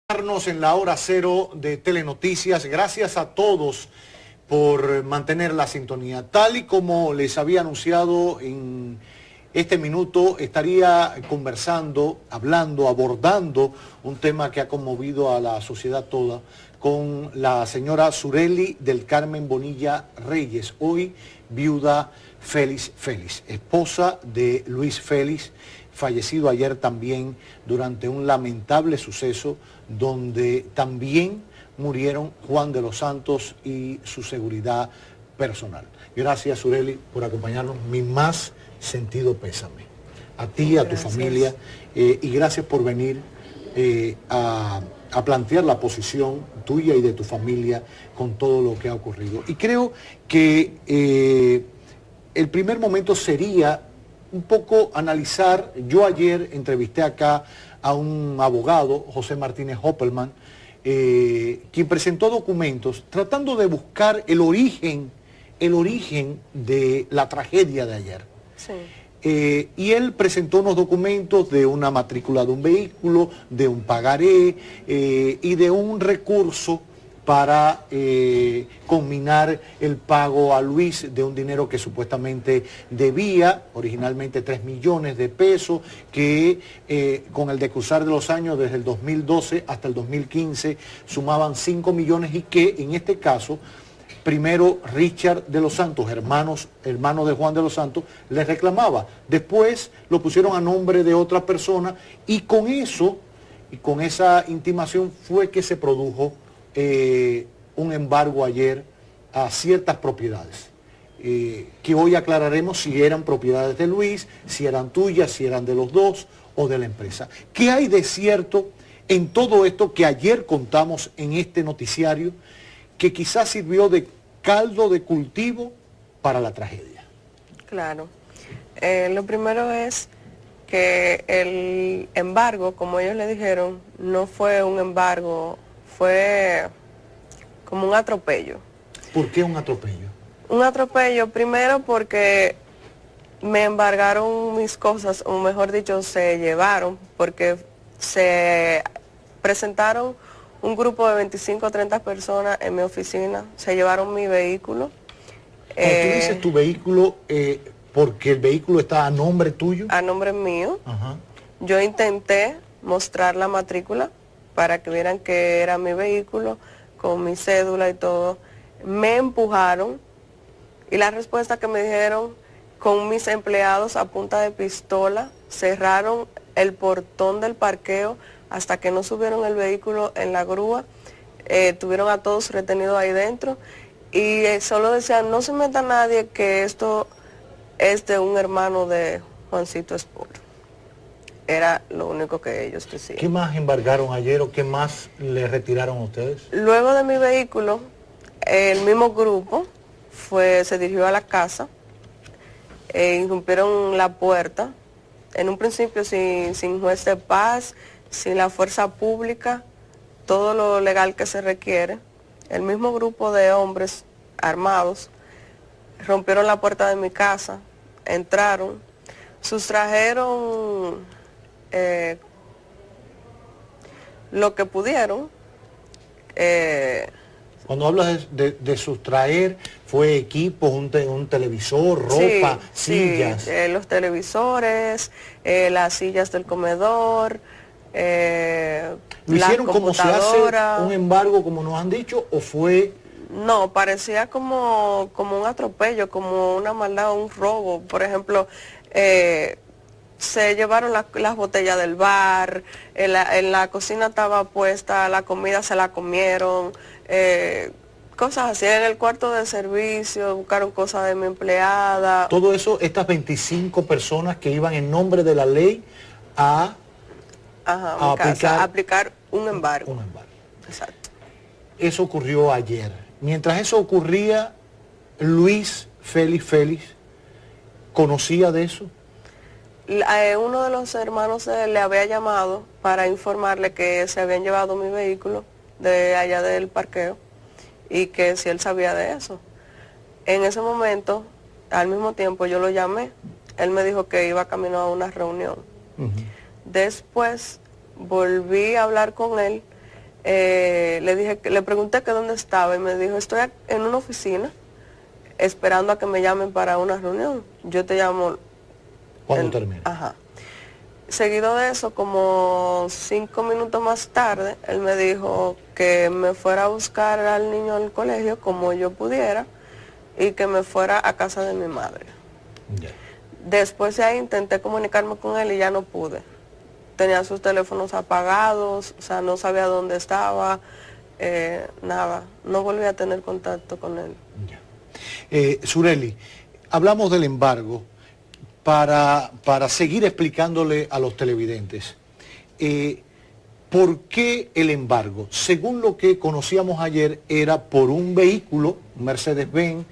En la hora cero de Telenoticias. Gracias a todos por mantener la sintonía. Tal y como les había anunciado, en este minuto estaría conversando, hablando, abordando un tema que ha conmovido a la sociedad toda con la señora Surely del Carmen Bonilla Reyes, hoy viuda Félix Félix, esposa de Luis Félix, fallecido ayer también durante un lamentable suceso donde también murieron Juan de los Santos y su seguridad personal. Gracias, Surely, por acompañarnos. Mi más sentido pésame. A ti, a tu familia, y gracias por venir a plantear la posición tuya y de tu familia con todo lo que ha ocurrido. Y creo que el primer momento sería un poco analizar. Yo ayer entrevisté acá a un abogado, José Martínez Hoppelman, quien presentó documentos tratando de buscar el origen de la tragedia de ayer. Sí. Y él presentó unos documentos de una matrícula de un vehículo, de un pagaré y de un recurso para conminar el pago a Luis de un dinero que supuestamente debía, originalmente 3 millones de pesos, que con el decursar de los años, desde el 2012 hasta el 2015, sumaban 5 millones y que en este caso, primero Richard de los Santos, hermano de Juan de los Santos, les reclamaba. Después lo pusieron a nombre de otra persona y con eso, y con esa intimación fue que se produjo un embargo ayer a ciertas propiedades, que hoy aclararemos si eran propiedades de Luis, si eran tuyas, si eran de los dos o de la empresa. ¿Qué hay de cierto en todo esto que ayer contamos en este noticiario, que quizás sirvió de caldo de cultivo para la tragedia? Claro. Lo primero es que el embargo, como ellos le dijeron, no fue un embargo, fue como un atropello. ¿Por qué un atropello? Un atropello, primero porque me embargaron mis cosas, o mejor dicho, se llevaron, porque se presentaron un grupo de 25 o 30 personas en mi oficina, se llevaron mi vehículo. Cuando tú dices tu vehículo, porque el vehículo está a nombre tuyo. A nombre mío. Ajá. Yo intenté mostrar la matrícula para que vieran que era mi vehículo, con mi cédula y todo. Me empujaron y la respuesta que me dijeron, con mis empleados a punta de pistola, cerraron el portón del parqueo hasta que no subieron el vehículo en la grúa. Tuvieron a todos retenidos ahí dentro y solo decían, no se meta nadie, que esto es de un hermano de Juancito Esport. Era lo único que ellos decían. ¿Qué más embargaron ayer o qué más le retiraron a ustedes? Luego de mi vehículo, el mismo grupo se dirigió a la casa, irrumpieron la puerta, en un principio sin juez de paz, sin la fuerza pública, todo lo legal que se requiere. El mismo grupo de hombres armados rompieron la puerta de mi casa, entraron, sustrajeron lo que pudieron. Cuando hablas de sustraer, ¿fue equipos, un televisor, ropa, sillas? Sí, los televisores, las sillas del comedor, ¿Lo hicieron como se hace un embargo, como nos han dicho, o fue...? No, parecía como un atropello, como una maldad, un robo. Por ejemplo, se llevaron las botellas del bar, en la cocina estaba puesta, la comida se la comieron, cosas así. En el cuarto de servicio buscaron cosas de mi empleada. Todo eso, estas 25 personas que iban en nombre de la ley a aplicar un embargo. Un embargo. Exacto. Eso ocurrió ayer. Mientras eso ocurría, Luis Félix ¿conocía de eso? Uno de los hermanos le había llamado para informarle que se habían llevado mi vehículo de allá del parqueo y que si él sabía de eso. En ese momento, al mismo tiempo yo lo llamé, él me dijo que iba camino a una reunión. Después volví a hablar con él le pregunté que dónde estaba y me dijo, estoy en una oficina esperando a que me llamen para una reunión. Yo te llamo cuando termine. Ajá. Seguido de eso, como 5 minutos más tarde, él me dijo que me fuera a buscar al niño al colegio como yo pudiera y que me fuera a casa de mi madre. Ya. Después de ahí intenté comunicarme con él y ya no pude. Tenía sus teléfonos apagados, o sea, no sabía dónde estaba, nada. No volví a tener contacto con él. Ya. Surely, hablamos del embargo para seguir explicándole a los televidentes. ¿Por qué el embargo? Según lo que conocíamos ayer, era por un vehículo, un Mercedes-Benz,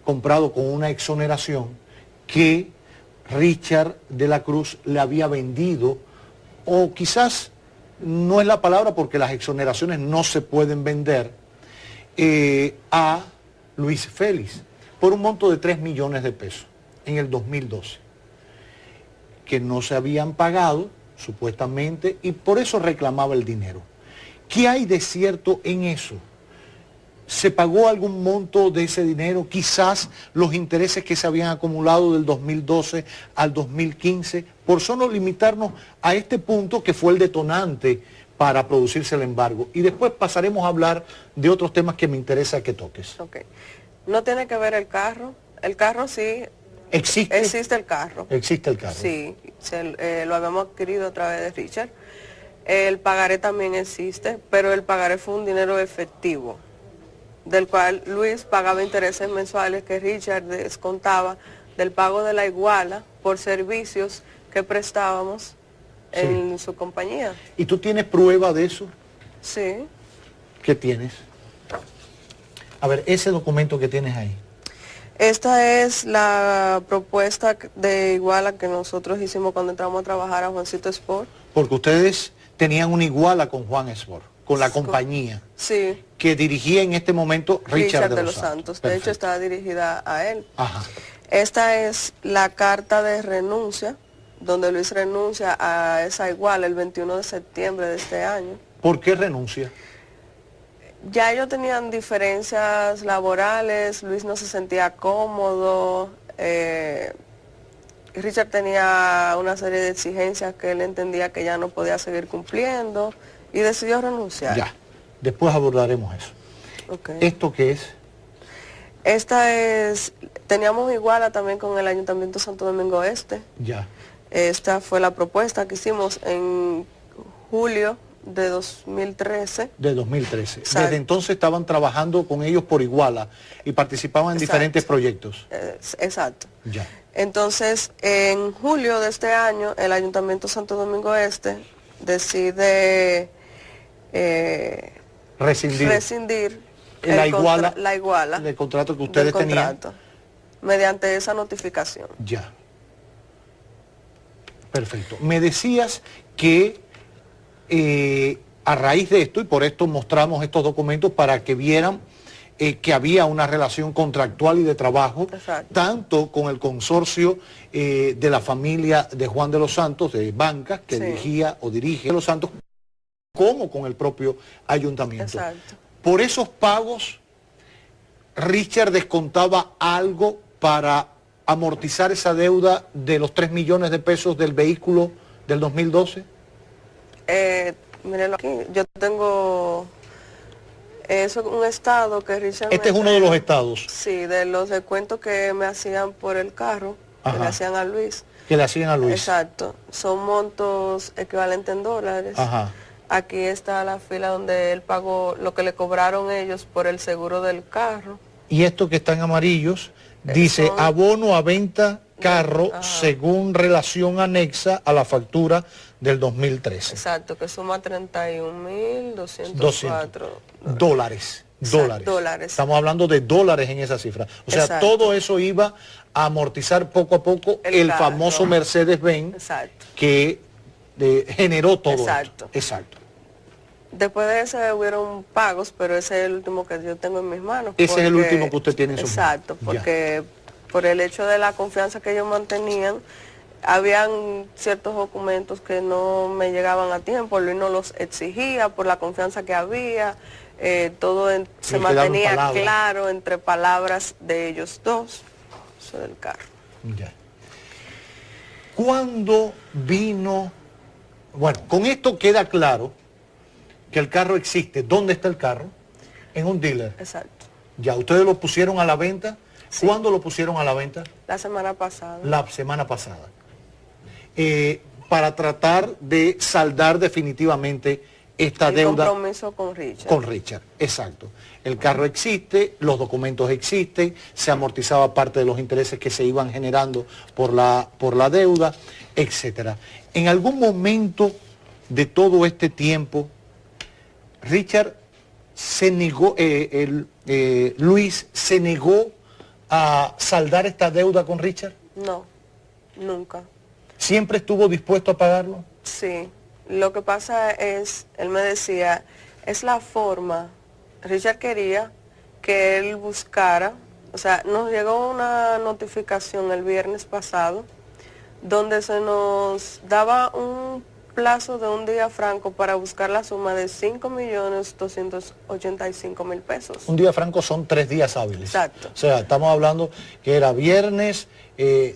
comprado con una exoneración, que Richard de la Cruz le había vendido, o quizás no es la palabra porque las exoneraciones no se pueden vender, a Luis Félix, por un monto de 3 millones de pesos en el 2012, que no se habían pagado, supuestamente, y por eso reclamaba el dinero. ¿Qué hay de cierto en eso? ¿Se pagó algún monto de ese dinero? Quizás los intereses que se habían acumulado del 2012 al 2015, por solo limitarnos a este punto que fue el detonante para producirse el embargo. Y después pasaremos a hablar de otros temas que me interesa que toques. Ok. No tiene que ver el carro. El carro sí. ¿Existe? Existe el carro. Existe el carro. Sí, lo habíamos adquirido a través de Richard. El pagaré también existe, pero el pagaré fue un dinero efectivo, del cual Luis pagaba intereses mensuales que Richard descontaba del pago de la iguala por servicios que prestábamos en su compañía. ¿Y tú tienes prueba de eso? Sí. ¿Qué tienes? A ver, ese documento que tienes ahí. Esta es la propuesta de iguala que nosotros hicimos cuando entramos a trabajar a Juancito Sport. Porque ustedes tenían una iguala con Juan Sport, con la compañía. Sí. Que dirigía en este momento Richard de los Santos. Perfecto. De hecho, estaba dirigida a él. Ajá. Esta es la carta de renuncia, donde Luis renuncia a esa iguala el 21 de septiembre de este año. ¿Por qué renuncia? Ya ellos tenían diferencias laborales, Luis no se sentía cómodo, Richard tenía una serie de exigencias que él entendía que ya no podía seguir cumpliendo y decidió renunciar. Ya, después abordaremos eso. Okay. ¿Esto qué es? Esta es, teníamos iguala también con el Ayuntamiento Santo Domingo Este. Ya. Esta fue la propuesta que hicimos en julio de 2013. De 2013. Exacto. Desde entonces estaban trabajando con ellos por iguala y participaban en diferentes proyectos. Exacto. Ya. Entonces, en julio de este año, el Ayuntamiento Santo Domingo Este decide rescindir la iguala del contrato que ustedes tenían. Mediante esa notificación. Ya. Perfecto. Me decías que a raíz de esto, y por esto mostramos estos documentos para que vieran que había una relación contractual y de trabajo, exacto, tanto con el consorcio de la familia de Juan de los Santos, de Bancas, que dirigía o dirige los Santos, como con el propio ayuntamiento. Exacto. Por esos pagos, Richard descontaba algo para amortizar esa deuda de los 3 millones de pesos del vehículo del 2012. Mírenlo aquí, yo tengo eso, un estado que Richard Este es uno de los estados. Sí, de los descuentos que me hacían por el carro, que le hacían a Luis. Que le hacían a Luis. Exacto, son montos equivalentes en dólares. Ajá. Aquí está la fila donde él pagó lo que le cobraron ellos por el seguro del carro. Y esto que están amarillos, dice abono a venta carro según relación anexa a la factura del 2013. Exacto, que suma 31.204 dólares. Dólares. Estamos hablando de dólares en esa cifra. O sea, exacto, todo eso iba a amortizar poco a poco el famoso Mercedes-Benz que generó todo esto. Exacto. Después de ese hubieron pagos, pero ese es el último que yo tengo en mis manos. Ese es el último que usted tiene en sus manos. Exacto, porque por el hecho de la confianza que ellos mantenían, habían ciertos documentos que no me llegaban a tiempo, Luis no los exigía por la confianza que había, todo se mantenía claro entre palabras de ellos dos, eso del carro. Ya. ¿Cuándo vino? Bueno, con esto queda claro que el carro existe. ¿Dónde está el carro? En un dealer. Exacto. Ya, ¿ustedes lo pusieron a la venta? Sí. ¿Cuándo lo pusieron a la venta? La semana pasada. La semana pasada. Para tratar de saldar definitivamente esta deuda. El compromiso con Richard. Con Richard, exacto. El carro existe, los documentos existen, se amortizaba parte de los intereses que se iban generando por la deuda, etcétera. En algún momento de todo este tiempo, Richard se negó, Luis se negó a saldar esta deuda con Richard. No, nunca. ¿Siempre estuvo dispuesto a pagarlo? Sí, lo que pasa es, él me decía, es la forma, Richard quería que él buscara, o sea, nos llegó una notificación el viernes pasado, donde se nos daba un plazo de un día franco para buscar la suma de 5.285.000 pesos. Un día franco son 3 días hábiles. Exacto. O sea, estamos hablando que era viernes,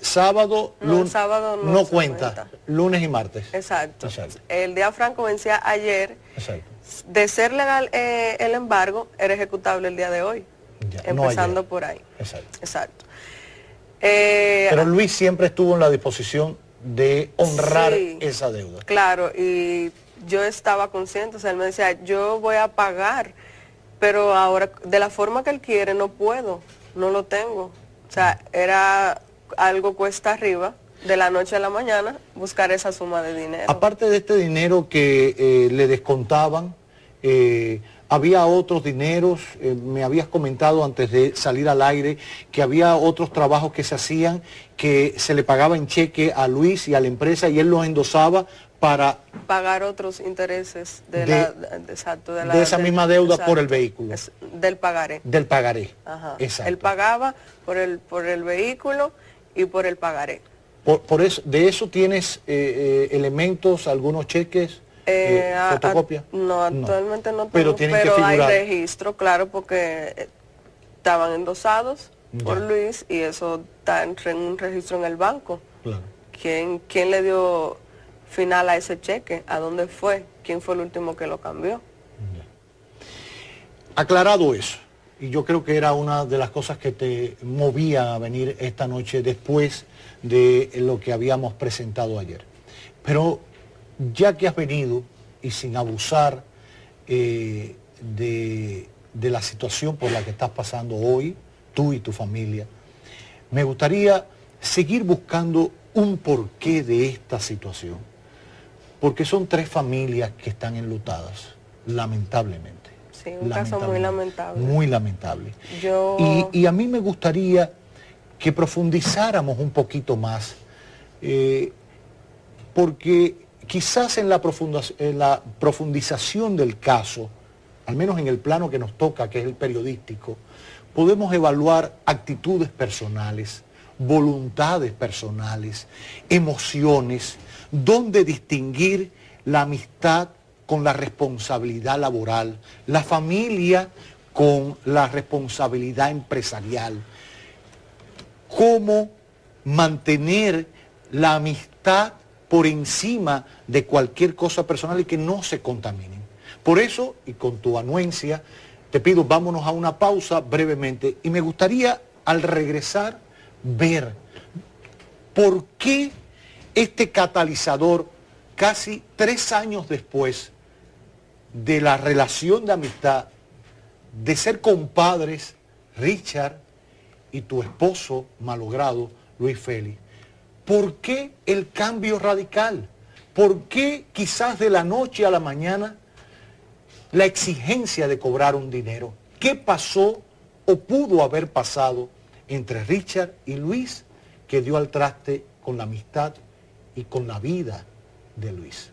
sábado, lunes. Sábado no cuenta. Lunes y martes. Exacto. El día franco vencía ayer. Exacto. De ser legal el embargo, era ejecutable el día de hoy. Ya, empezando no por ahí. Exacto. Exacto. Pero Luis siempre estuvo en la disposición de honrar esa deuda. Claro, y yo estaba consciente, o sea, él me decía, yo voy a pagar, pero ahora de la forma que él quiere no puedo, no lo tengo. O sea, era algo cuesta arriba, de la noche a la mañana, buscar esa suma de dinero. Aparte de este dinero que le descontaban, había otros dineros, me habías comentado antes de salir al aire que había otros trabajos que se hacían, que se le pagaba en cheque a Luis y a la empresa y él los endosaba para pagar otros intereses de esa misma deuda, exacto, por el vehículo. Del pagaré. Del pagaré. Ajá. Exacto. Él pagaba por el vehículo y por el pagaré. Por eso, ¿de eso tienes elementos, algunos cheques? ¿Fotocopia? No, actualmente no tengo, pero hay registro, claro, porque estaban endosados por Luis y eso está en un registro en el banco. Claro. ¿Quién le dio final a ese cheque? ¿A dónde fue? ¿Quién fue el último que lo cambió? Aclarado eso, y yo creo que era una de las cosas que te movía a venir esta noche después de lo que habíamos presentado ayer. Pero ya que has venido y sin abusar de la situación por la que estás pasando hoy, tú y tu familia, me gustaría seguir buscando un porqué de esta situación, porque son 3 familias que están enlutadas, lamentablemente. Sí, un caso muy lamentable. Muy lamentable. Y a mí me gustaría que profundizáramos un poquito más, porque quizás en la profundización del caso, al menos en el plano que nos toca, que es el periodístico, podemos evaluar actitudes personales, voluntades personales, emociones, donde distinguir la amistad con la responsabilidad laboral, la familia con la responsabilidad empresarial, cómo mantener la amistad por encima de cualquier cosa personal y que no se contaminen. Por eso, y con tu anuencia, te pido, vámonos a una pausa brevemente y me gustaría al regresar ver por qué este catalizador, casi 3 años después de la relación de amistad, de ser compadres, Richard y tu esposo malogrado, Luis Félix, ¿por qué el cambio radical? ¿Por qué quizás de la noche a la mañana la exigencia de cobrar un dinero? ¿Qué pasó o pudo haber pasado entre Richard y Luis que dio al traste con la amistad y con la vida de Luis?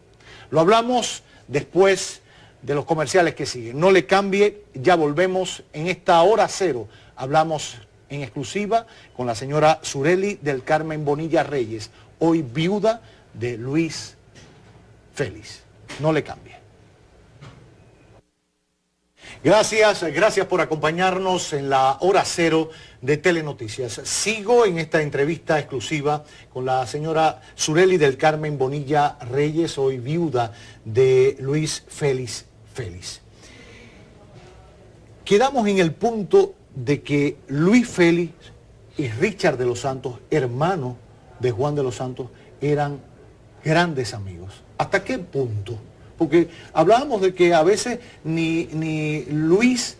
Lo hablamos después de los comerciales que siguen. No le cambie, ya volvemos en esta hora cero. Hablamos en exclusiva con la señora Sureli del Carmen Bonilla Reyes, hoy viuda de Luis Félix. No le cambie. Gracias por acompañarnos en la hora cero de Telenoticias. Sigo en esta entrevista exclusiva con la señora Surely del Carmen Bonilla Reyes, hoy viuda de Luis Félix Félix. Quedamos en el punto de que Luis Félix y Richard de los Santos, hermanos de Juan de los Santos, eran grandes amigos. ¿Hasta qué punto? Porque hablábamos de que a veces ni Luis,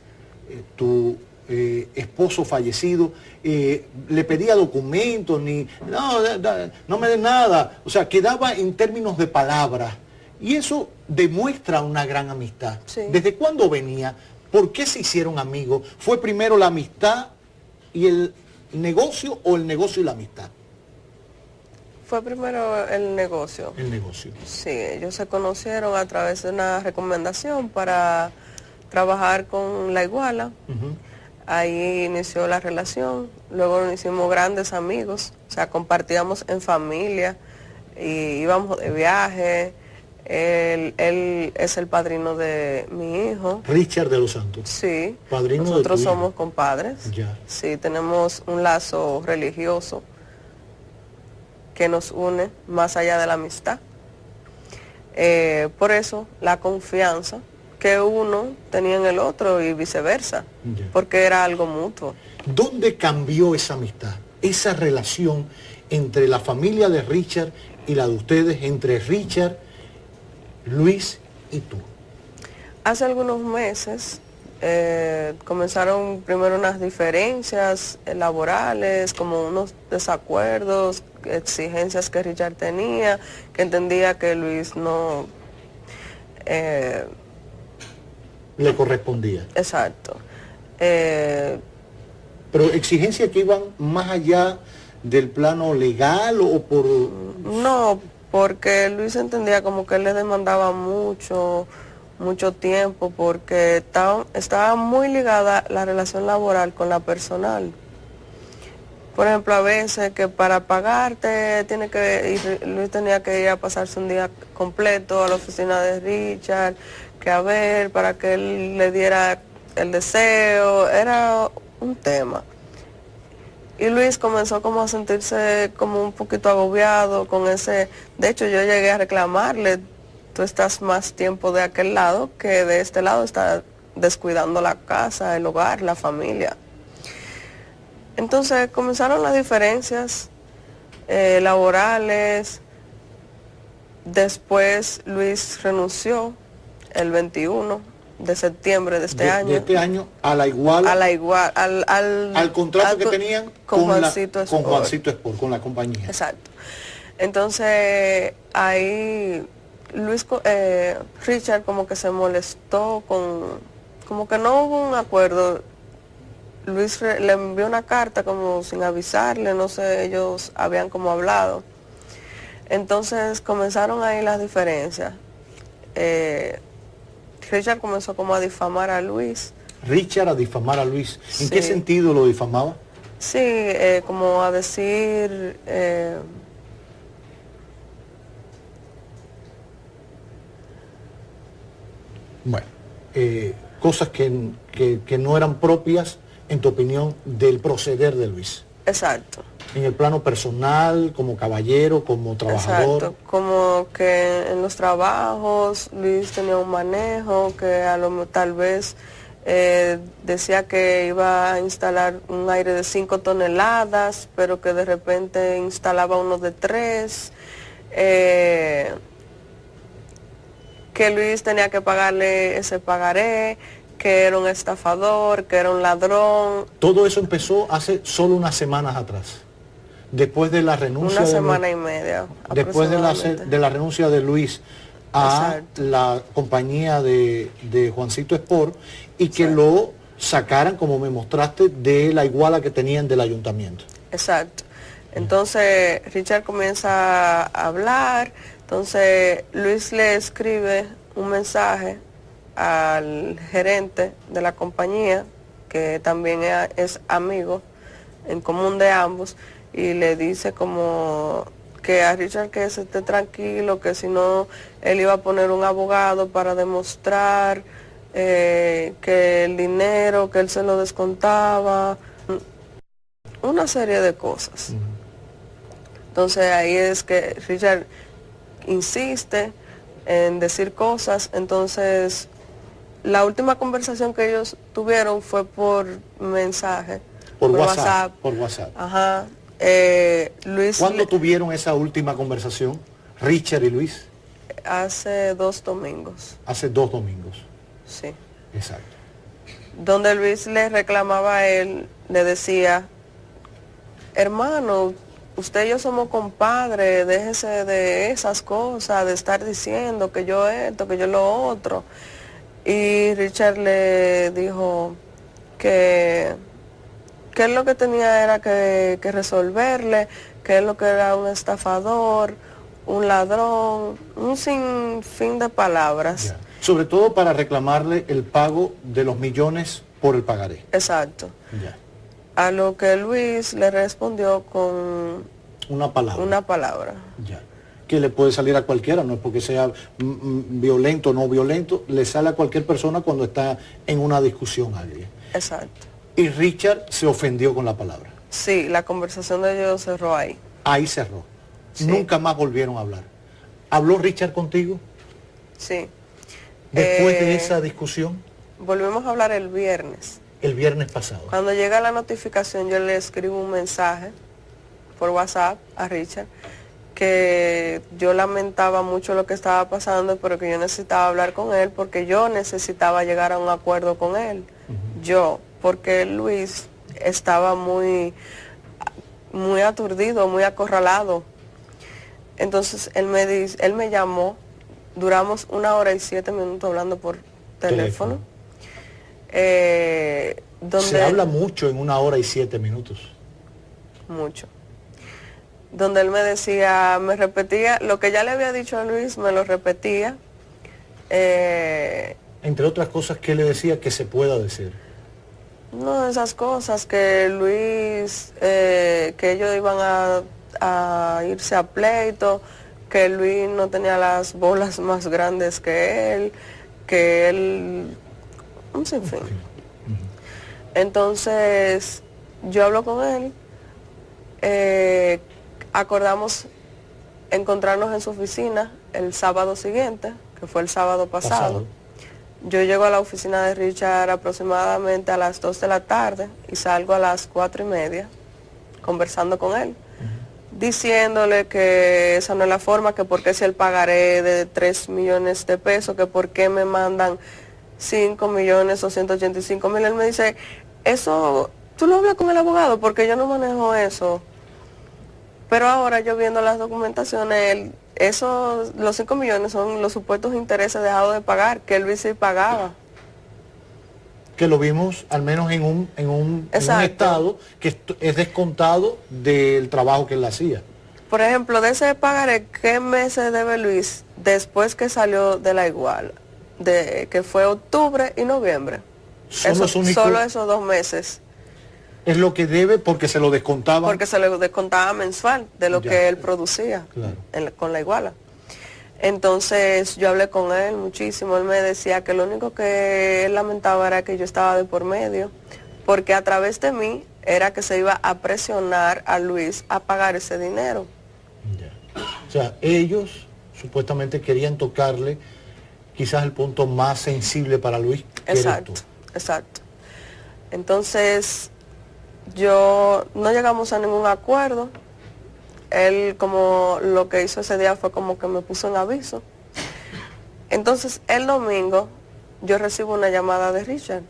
tu esposo fallecido, le pedía documentos, no me den nada. O sea, quedaba en términos de palabras. Y eso demuestra una gran amistad. Sí. ¿Desde cuándo venía? ¿Por qué se hicieron amigos? ¿Fue primero la amistad y el negocio o el negocio y la amistad? Fue primero el negocio. El negocio. Sí, ellos se conocieron a través de una recomendación para trabajar con La Iguala. Ahí inició la relación, luego nos hicimos grandes amigos, o sea, compartíamos en familia, y íbamos de viaje. Él es el padrino de mi hijo. Richard de los Santos. Sí, Padrino nosotros de tu hijo. somos compadres. Ya. Sí, tenemos un lazo religioso que nos une más allá de la amistad. Por eso la confianza que uno tenía en el otro y viceversa, porque era algo mutuo. ¿Dónde cambió esa amistad, esa relación entre la familia de Richard y la de ustedes, entre Richard, Luis y tú? Hace algunos meses comenzaron primero unas diferencias laborales, como unos desacuerdos, exigencias que Richard tenía, que entendía que Luis no... Le correspondía. Exacto. Pero exigencias que iban más allá del plano legal o por... No, porque Luis entendía como que él le demandaba mucho tiempo, porque estaba muy ligada la relación laboral con la personal. Por ejemplo, a veces que para pagarte Luis tenía que ir a pasarse un día completo a la oficina de Richard, que a ver, para que él le diera el deseo, era un tema. Y Luis comenzó como a sentirse como un poquito agobiado con ese... De hecho, yo llegué a reclamarle, tú estás más tiempo de aquel lado que de este lado, estás descuidando la casa, el hogar, la familia. Entonces comenzaron las diferencias laborales. Después Luis renunció el 21 de septiembre de este año. De este año a La Iguala. A La Iguala, al contrato que tenían con Juancito Sport. Con Juancito Sport, con la compañía. Exacto. Entonces ahí Richard como que se molestó como que no hubo un acuerdo. Luis le envió una carta como sin avisarle, no sé, ellos habían como hablado. Entonces comenzaron ahí las diferencias. Richard comenzó como a difamar a Luis. Richard a difamar a Luis. ¿En Sí. qué sentido lo difamaba? Sí, como a decir... Bueno, cosas que no eran propias, en tu opinión, del proceder de Luis. Exacto. En el plano personal, como caballero, como trabajador. Exacto, como que en los trabajos Luis tenía un manejo que tal vez decía que iba a instalar un aire de 5 toneladas, pero que de repente instalaba uno de 3. Que Luis tenía que pagarle ese pagaré, que era un estafador, que era un ladrón. Todo eso empezó hace solo unas semanas atrás. Después de la renuncia Una semana y media. después de la renuncia de Luis a Exacto. la compañía de Juancito Sport y que lo sacaran, como me mostraste, de la iguala que tenían del ayuntamiento. Exacto. Entonces Richard comienza a hablar, entonces Luis le escribe un mensaje al gerente de la compañía, que también es amigo en común de ambos, y le dice como que a Richard que se esté tranquilo, que si no él iba a poner un abogado para demostrar que el dinero, que él se lo descontaba, una serie de cosas. Entonces ahí es que Richard insiste en decir cosas. Entonces la última conversación que ellos tuvieron fue por mensaje, por WhatsApp. Por WhatsApp. Ajá. Luis. ¿Cuándo tuvieron esa última conversación, Richard y Luis? Hace 2 domingos. Hace 2 domingos. Sí. Exacto. Donde Luis le reclamaba a él, le decía, hermano, usted y yo somos compadres, déjese de esas cosas, de estar diciendo que yo esto, que yo lo otro. Y Richard le dijo que él lo que tenía era que resolverle, que él lo que era un estafador, un ladrón, un sinfín de palabras. Ya. Sobre todo para reclamarle el pago de los millones por el pagaré. Exacto. Ya. A lo que Luis le respondió con una palabra. Una palabra. Ya. Que le puede salir a cualquiera, no es porque sea violento o no violento, le sale a cualquier persona cuando está en una discusión alguien. Exacto. Y Richard se ofendió con la palabra. Sí, la conversación de ellos cerró ahí. Ahí cerró. Sí. Nunca más volvieron a hablar. ¿Habló Richard contigo? Sí. Después de esa discusión. Volvimos a hablar el viernes. El viernes pasado. Cuando llega la notificación yo le escribo un mensaje por WhatsApp a Richard que yo lamentaba mucho lo que estaba pasando, pero que yo necesitaba hablar con él porque yo necesitaba llegar a un acuerdo con él. Yo, porque Luis estaba muy aturdido, muy acorralado. Entonces él me llamó, duramos 1 hora y 7 minutos hablando por teléfono. Donde se habla mucho en 1 hora y 7 minutos. Mucho. Donde él me decía, me repetía, lo que ya le había dicho a Luis, me lo repetía. Entre otras cosas, ¿qué le decía que se pueda decir? No, esas cosas, que Luis, que ellos iban a irse a pleito, que Luis no tenía las bolas más grandes que él, un sinfín. Entonces, yo hablo con él, acordamos encontrarnos en su oficina el sábado siguiente, que fue el sábado pasado. Yo llego a la oficina de Richard aproximadamente a las 2 de la tarde y salgo a las 4:30 conversando con él, diciéndole que esa no es la forma, que por qué si el pagaré de 3 millones de pesos, que por qué me mandan 5.285.000. Él me dice, eso, tú lo hablas con el abogado porque yo no manejo eso. Pero ahora yo viendo las documentaciones, los 5 millones son los supuestos intereses dejados de pagar, que Luis sí pagaba. Que lo vimos al menos en un estado que es descontado del trabajo que él hacía. Por ejemplo, de ese pagaré, ¿qué meses debe Luis después que salió de la igual? Que fue octubre y noviembre. Solo esos 2 meses. Es lo que debe porque se lo descontaba. Porque se le descontaba mensual de lo que él producía, claro, con la iguala. Entonces yo hablé con él muchísimo, él me decía que lo único que él lamentaba era que yo estaba de por medio, porque a través de mí era que se iba a presionar a Luis a pagar ese dinero. Ya. O sea, ellos supuestamente querían tocarle quizás el punto más sensible para Luis. Exacto, exacto. Entonces no llegamos a ningún acuerdo. Él, como lo que hizo ese día fue como que me puso en aviso. Entonces el domingo yo recibo una llamada de Richard,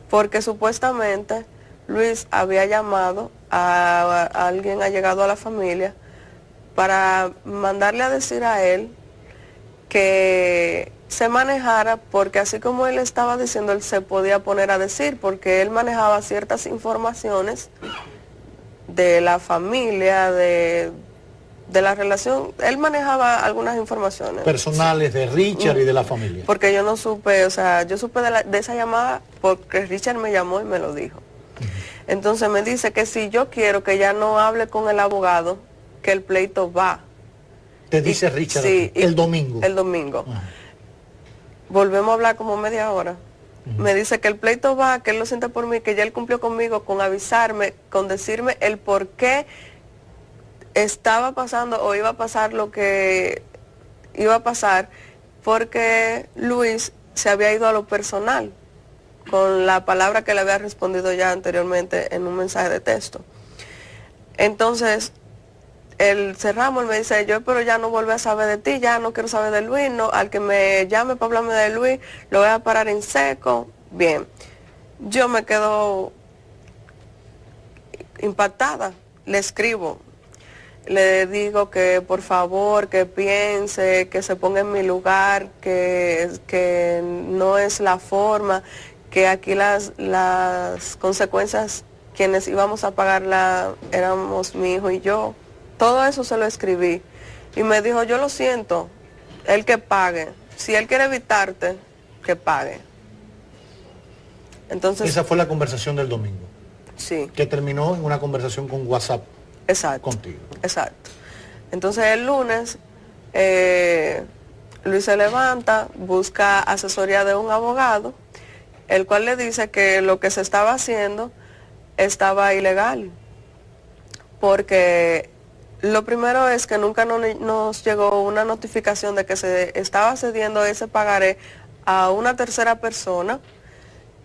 porque supuestamente Luis había llamado a alguien allegado a la familia para mandarle a decir a él que se manejara, porque así como él estaba diciendo, él se podía poner a decir, porque él manejaba ciertas informaciones de la familia, de la relación, él manejaba algunas informaciones personales de Richard y de la familia. Porque yo no supe, o sea, yo supe de esa llamada porque Richard me llamó y me lo dijo. Entonces me dice que si yo quiero que ya no hable con el abogado, que el pleito va. Te dice Richard, sí, el domingo. El domingo. Ajá. Volvemos a hablar como media hora. Me dice que el pleito va, que él lo siente por mí, que ya él cumplió conmigo con avisarme, con decirme el por qué estaba pasando o iba a pasar lo que iba a pasar, porque Luis se había ido a lo personal con la palabra que le había respondido ya anteriormente en un mensaje de texto. Entonces, cerramos, él me dice, yo pero ya no volví a saber de ti, ya no quiero saber de Luis, no, al que me llame para hablarme de Luis, lo voy a parar en seco. Bien, yo me quedo impactada, le escribo, le digo que por favor, que piense, que se ponga en mi lugar, que no es la forma, que aquí las consecuencias, quienes íbamos a pagarla éramos mi hijo y yo. Todo eso se lo escribí. Y me dijo, yo lo siento, él que pague. Si él quiere evitarte, que pague. Entonces, esa fue la conversación del domingo. Sí. Que terminó en una conversación con WhatsApp. Exacto. Contigo. Exacto. Entonces el lunes, Luis se levanta, busca asesoría de un abogado, el cual le dice que lo que se estaba haciendo estaba ilegal. Porque lo primero es que nunca nos llegó una notificación de que se estaba cediendo ese pagaré a una tercera persona.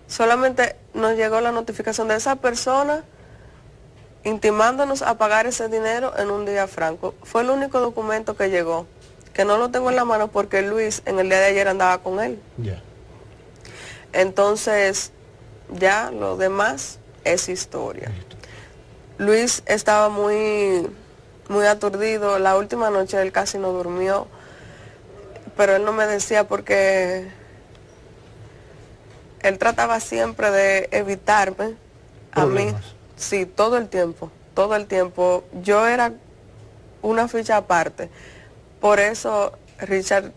Solamente nos llegó la notificación de esa persona intimándonos a pagar ese dinero en un día franco. Fue el único documento que llegó, que no lo tengo en la mano porque Luis en el día de ayer andaba con él. Yeah. Entonces, ya lo demás es historia. Luis estaba muy aturdido. La última noche él casi no durmió, pero él no me decía porque él trataba siempre de evitarme a mí. Sí, todo el tiempo, todo el tiempo. Yo era una ficha aparte. Por eso, Richard,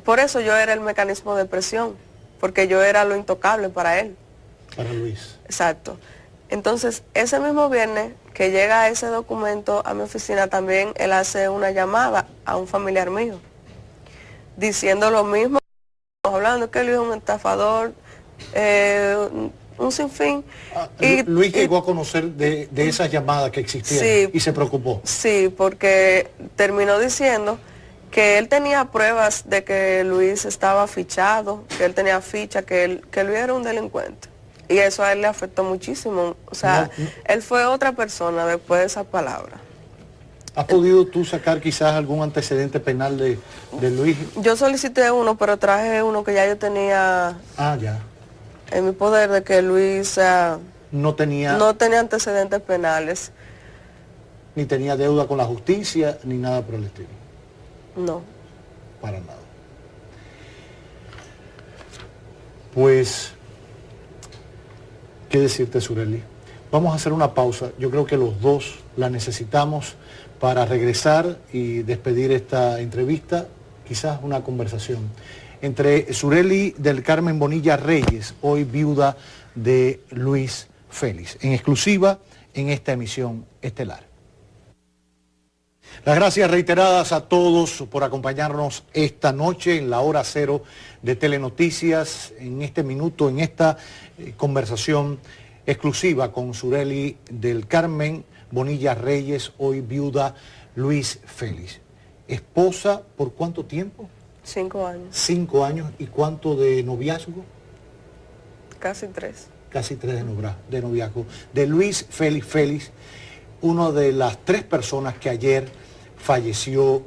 por eso yo era el mecanismo de presión, porque yo era lo intocable para él. Para Luis. Exacto. Entonces, ese mismo viernes que llega ese documento a mi oficina, también él hace una llamada a un familiar mío, diciendo lo mismo, hablando que Luis es un estafador, un sinfín. Luis llegó a conocer de esas llamadas que existían, sí, y se preocupó. Sí, porque terminó diciendo que él tenía pruebas de que Luis estaba fichado, que él tenía ficha, que Luis era un delincuente. Y eso a él le afectó muchísimo. O sea, él fue otra persona después de esa palabra. ¿Has podido tú sacar quizás algún antecedente penal de Luis? Yo solicité uno, pero traje uno que ya yo tenía en mi poder, de que Luis no tenía antecedentes penales. Ni tenía deuda con la justicia, ni nada por el estilo. No. Para nada. Pues, ¿qué decirte, Surely? Vamos a hacer una pausa. Yo creo que los dos la necesitamos para regresar y despedir esta entrevista, quizás una conversación entre Surely del Carmen Bonilla Reyes, hoy viuda de Luis Félix, en exclusiva en esta emisión estelar. Las gracias reiteradas a todos por acompañarnos esta noche en la hora cero de Telenoticias, en este minuto, en esta conversación exclusiva con Surely del Carmen Bonilla Reyes, hoy viuda Luis Félix. ¿Esposa por cuánto tiempo? 5 años. 5 años. ¿Y cuánto de noviazgo? Casi 3. Casi 3 de noviazgo. De Luis Félix, una de las 3 personas que ayer falleció,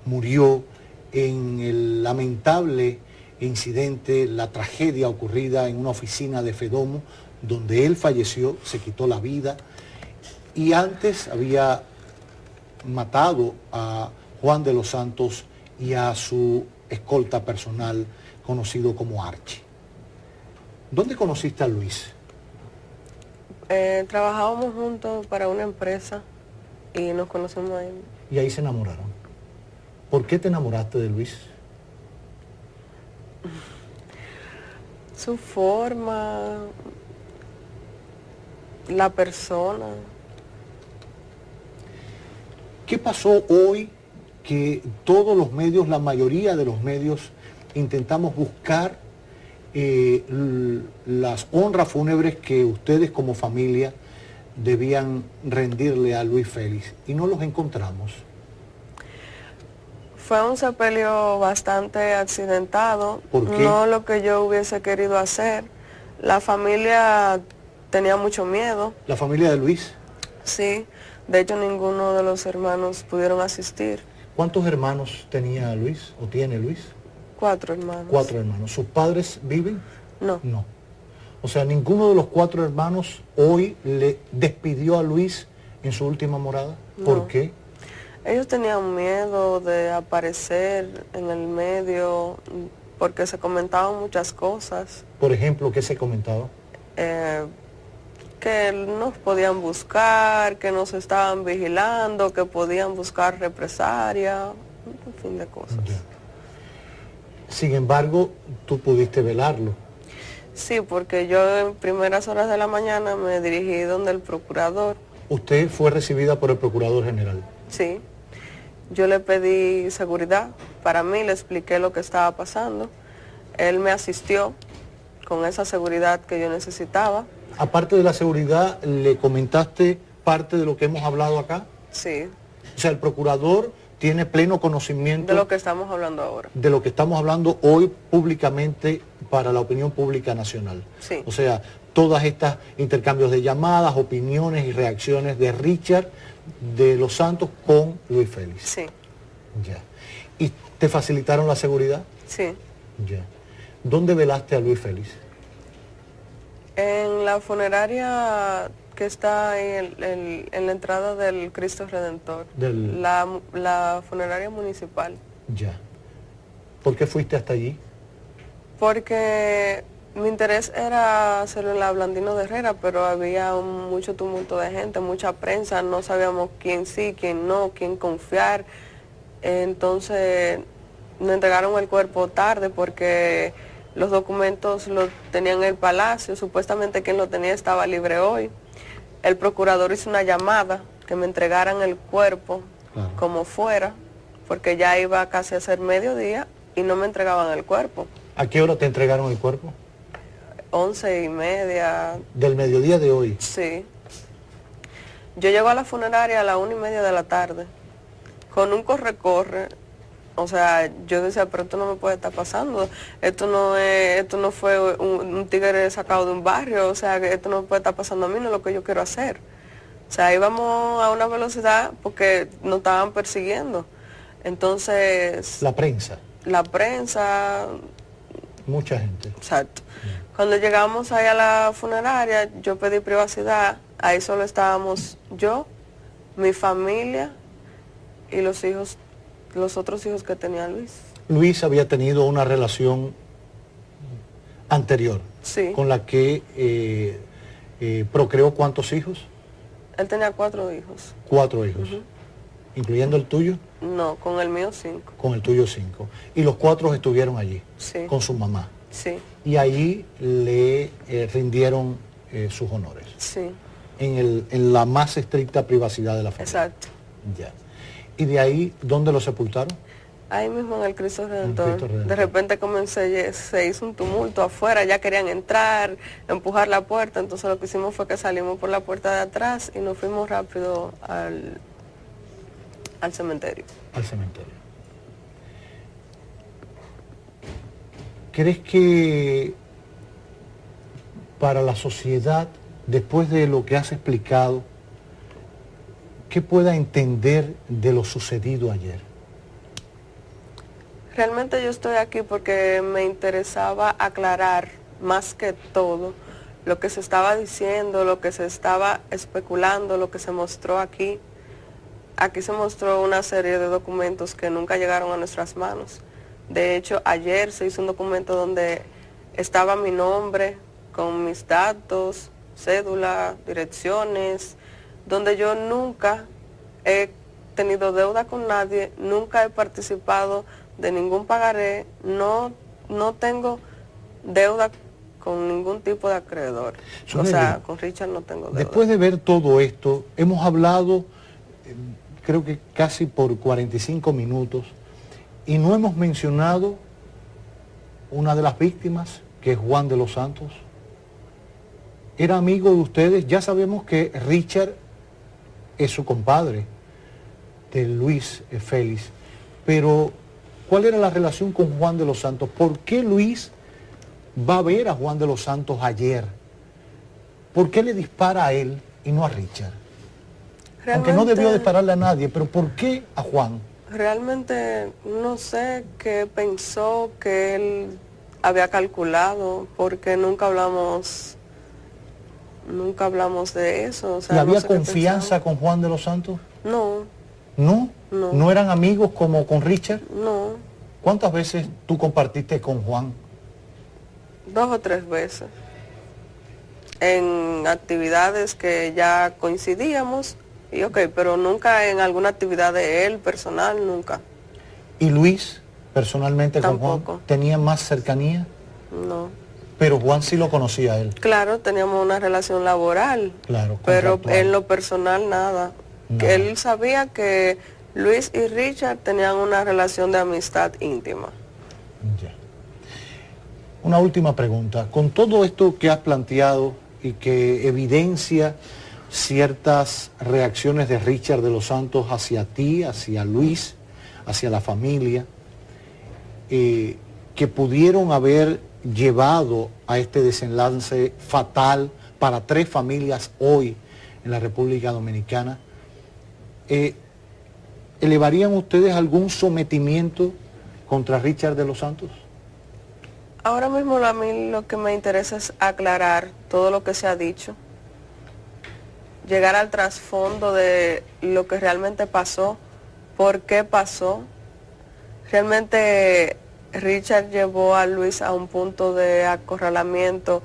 murió en el lamentable incidente, la tragedia ocurrida en una oficina de Fedomo, donde él falleció, se quitó la vida, y antes había matado a Juan de los Santos y a su escolta personal, conocido como Archie. ¿Dónde conociste a Luis? Trabajábamos juntos para una empresa y nos conocimos ahí. Y ahí se enamoraron. ¿Por qué te enamoraste de Luis? Su forma, la persona. ¿Qué pasó hoy que todos los medios, la mayoría de los medios, intentamos buscar las honras fúnebres que ustedes como familia debían rendirle a Luis Félix y no los encontramos? Fue un sepelio bastante accidentado, ¿Por qué? No lo que yo hubiese querido hacer. La familia tenía mucho miedo. ¿La familia de Luis? Sí, de hecho ninguno de los hermanos pudieron asistir. ¿Cuántos hermanos tenía Luis o tiene Luis? 4 hermanos. 4 hermanos. ¿Sus padres viven? No. No. O sea, ninguno de los 4 hermanos hoy le despidió a Luis en su última morada. ¿Por No. qué? Ellos tenían miedo de aparecer en el medio porque se comentaban muchas cosas. Por ejemplo, ¿qué se comentaba? Que nos podían buscar, que nos estaban vigilando, que podían buscar represalia, un fin de cosas. Ya. Sin embargo, tú pudiste velarlo. Sí, porque yo en primeras horas de la mañana me dirigí donde el procurador. Usted fue recibida por el Procurador General. Sí, yo le pedí seguridad para mí, le expliqué lo que estaba pasando. Él me asistió con esa seguridad que yo necesitaba. Aparte de la seguridad, ¿le comentaste parte de lo que hemos hablado acá? Sí. O sea, el Procurador tiene pleno conocimiento De lo que estamos hablando ahora. de lo que estamos hablando hoy públicamente para la opinión pública nacional. Sí. O sea, todas estas intercambios de llamadas, opiniones y reacciones de Richard de los Santos con Luis Félix. Sí. Ya. ¿Y te facilitaron la seguridad? Sí. Ya. ¿Dónde velaste a Luis Félix? En la funeraria que está ahí en la entrada del Cristo Redentor, la funeraria municipal. Ya. ¿Por qué fuiste hasta allí? Porque mi interés era hacerlo en la Blandino de Herrera, pero había mucho tumulto de gente, mucha prensa, no sabíamos quién sí, quién no, quién confiar. Entonces nos entregaron el cuerpo tarde porque los documentos los tenían en el palacio, supuestamente quien lo tenía estaba libre hoy. El procurador hizo una llamada que me entregaran el cuerpo como fuera, porque ya iba casi a ser mediodía y no me entregaban el cuerpo. ¿A qué hora te entregaron el cuerpo? 11:30. Del mediodía de hoy. Sí. Yo llego a la funeraria a las 1:30 de la tarde, con un corre-corre. O sea, yo decía, pero esto no me puede estar pasando. Esto no fue un tigre sacado de un barrio. O sea, que esto no puede estar pasando a mí, no es lo que yo quiero hacer. O sea, íbamos a una velocidad porque nos estaban persiguiendo. Entonces... La prensa. La prensa... Mucha gente. Exacto. Cuando llegamos ahí a la funeraria, yo pedí privacidad. Ahí solo estábamos yo, mi familia y los otros hijos que tenía Luis. Luis había tenido una relación anterior. Sí. Con la que procreó ¿cuántos hijos? Él tenía 4 hijos. 4 hijos. ¿Incluyendo el tuyo? No, con el mío 5. Con el tuyo 5. Y los 4 estuvieron allí. Sí. Con su mamá. Sí. Y ahí le rindieron sus honores. Sí. En la más estricta privacidad de la familia. Exacto. Ya. ¿Y de ahí dónde lo sepultaron? Ahí mismo en el Cristo Redentor. Cristo Redentor. De repente se hizo un tumulto afuera, ya querían entrar, empujar la puerta, entonces lo que hicimos fue que salimos por la puerta de atrás y nos fuimos rápido al cementerio. Al cementerio. ¿Crees que para la sociedad, después de lo que has explicado, qué pueda entender de lo sucedido ayer? Realmente yo estoy aquí porque me interesaba aclarar más que todo lo que se estaba diciendo, lo que se estaba especulando, lo que se mostró aquí. Aquí se mostró una serie de documentos que nunca llegaron a nuestras manos. De hecho, ayer se hizo un documento donde estaba mi nombre, con mis datos, cédula, direcciones, donde yo nunca he tenido deuda con nadie, nunca he participado de ningún pagaré, no tengo deuda con ningún tipo de acreedor. O sea, con Richard no tengo deuda. Después de ver todo esto, hemos hablado creo que casi por 45 minutos, y no hemos mencionado una de las víctimas, que es Juan de los Santos. Era amigo de ustedes, ya sabemos que Richard es su compadre, de Luis Félix, pero ¿cuál era la relación con Juan de los Santos? ¿Por qué Luis va a ver a Juan de los Santos ayer? ¿Por qué le dispara a él y no a Richard? Aunque no debió dispararle a nadie, pero ¿por qué a Juan? Realmente no sé qué pensó, que él había calculado, porque nunca hablamos de eso. O sea, ¿Y había no sé confianza con Juan de los Santos? No. ¿No? No. ¿No eran amigos como con Richard? No. ¿Cuántas veces tú compartiste con Juan? 2 o 3 veces. En actividades que ya coincidíamos, y ok, pero nunca en alguna actividad de él, personal, nunca. ¿Y Luis, personalmente con Tampoco. Juan, tenía más cercanía? No. Pero Juan sí lo conocía a él. Claro, teníamos una relación laboral. Claro, pero contractual. en lo personal nada. Nada. Él sabía que Luis y Richard tenían una relación de amistad íntima. Ya. Una última pregunta. Con todo esto que has planteado y que evidencia ciertas reacciones de Richard de los Santos hacia ti, hacia Luis, hacia la familia, que pudieron haber llevado a este desenlace fatal para 3 familias hoy en la República Dominicana, ¿elevarían ustedes algún sometimiento contra Richard de los Santos? Ahora mismo a mí lo que me interesa es aclarar todo lo que se ha dicho, llegar al trasfondo de lo que realmente pasó, por qué pasó. Realmente Richard llevó a Luis a un punto de acorralamiento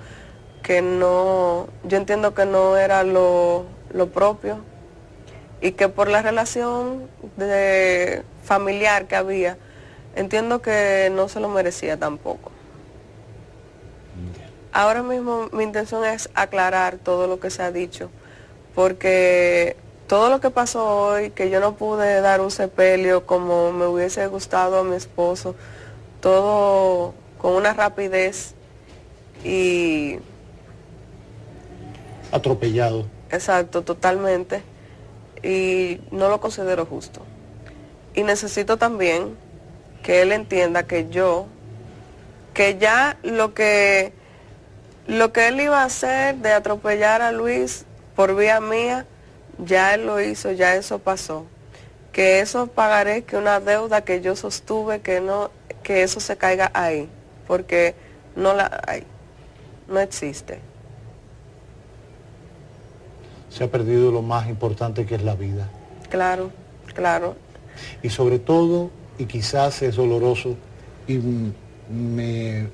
que no, yo entiendo que no era lo propio, y que por la relación familiar que había, entiendo que no se lo merecía tampoco. Ahora mismo mi intención es aclarar todo lo que se ha dicho, porque todo lo que pasó hoy, que yo no pude dar un sepelio como me hubiese gustado a mi esposo, todo con una rapidez y... Atropellado. Exacto, totalmente. Y no lo considero justo. Y necesito también que él entienda que ya lo que él iba a hacer de atropellar a Luis por vía mía, ya él lo hizo, ya eso pasó. Que eso pagaré, que una deuda que yo sostuve, que eso se caiga ahí, porque no existe. Se ha perdido lo más importante, que es la vida. Claro, claro. Y sobre todo, y quizás es doloroso, y me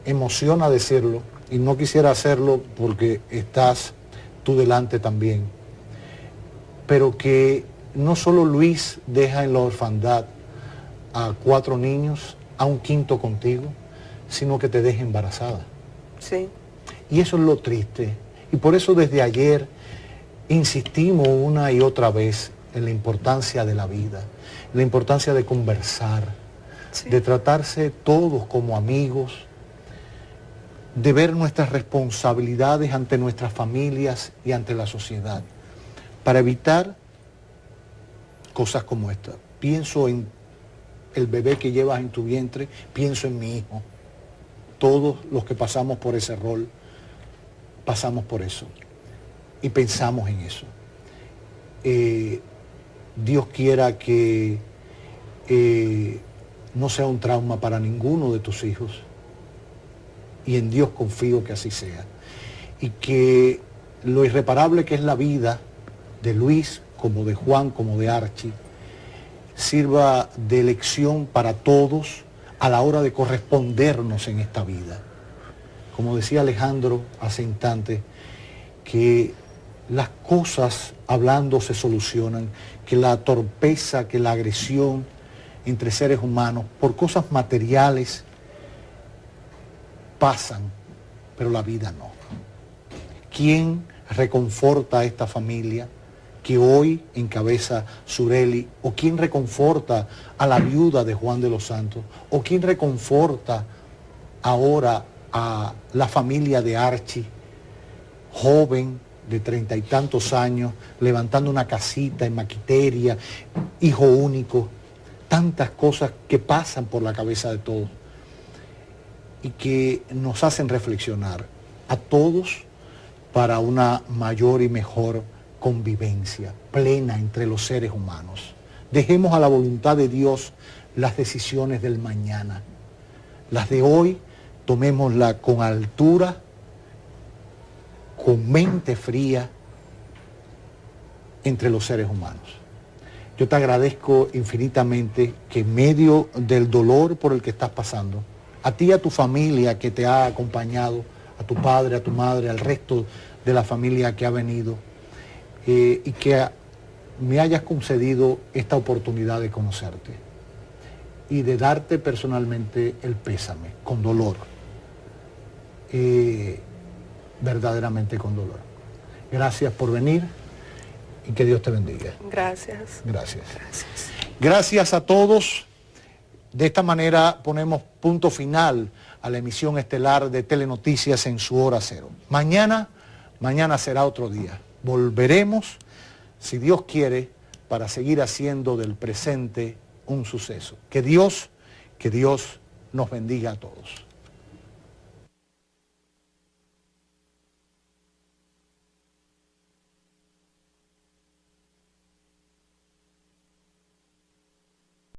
emociona decirlo, y no quisiera hacerlo porque estás tú delante también, pero que no solo Luis deja en la orfandad a 4 niños, a un 5.º contigo, sino que te deja embarazada. Sí. Y eso es lo triste. Y por eso desde ayer insistimos una y otra vez en la importancia de la vida, en la importancia de conversar, Sí. de tratarse todos como amigos, de ver nuestras responsabilidades ante nuestras familias y ante la sociedad, para evitar cosas como esta. Pienso en el bebé que llevas en tu vientre, pienso en mi hijo. Todos los que pasamos por ese rol, pasamos por eso y pensamos en eso. Dios quiera que no sea un trauma para ninguno de tus hijos, y en Dios confío que así sea, y que lo irreparable que es la vida de Luis, como de Juan, como de Archie, sirva de lección para todos a la hora de correspondernos en esta vida. Como decía Alejandro hace instantes, que las cosas hablando se solucionan, que la torpeza, que la agresión entre seres humanos por cosas materiales pasan, pero la vida no. ¿Quién reconforta a esta familia? que hoy encabeza Sureli, o quién reconforta a la viuda de Juan de los Santos, o quién reconforta ahora a la familia de Archie, joven de 30 y tantos años, levantando una casita en Maquiteria, hijo único, tantas cosas que pasan por la cabeza de todos y que nos hacen reflexionar a todos para una mayor y mejor convivencia plena entre los seres humanos. Dejemos a la voluntad de Dios las decisiones del mañana. Las de hoy, tomémoslas con altura, con mente fría, entre los seres humanos. Yo te agradezco infinitamente que en medio del dolor por el que estás pasando, a ti y a tu familia que te ha acompañado, a tu padre, a tu madre, al resto de la familia que ha venido, y que me hayas concedido esta oportunidad de conocerte y de darte personalmente el pésame, con dolor, verdaderamente con dolor. Gracias por venir y que Dios te bendiga. Gracias. Gracias. Gracias a todos. De esta manera ponemos punto final a la emisión estelar de Telenoticias en su hora cero. Mañana será otro día. Volveremos, si Dios quiere, para seguir haciendo del presente un suceso. Que Dios nos bendiga a todos.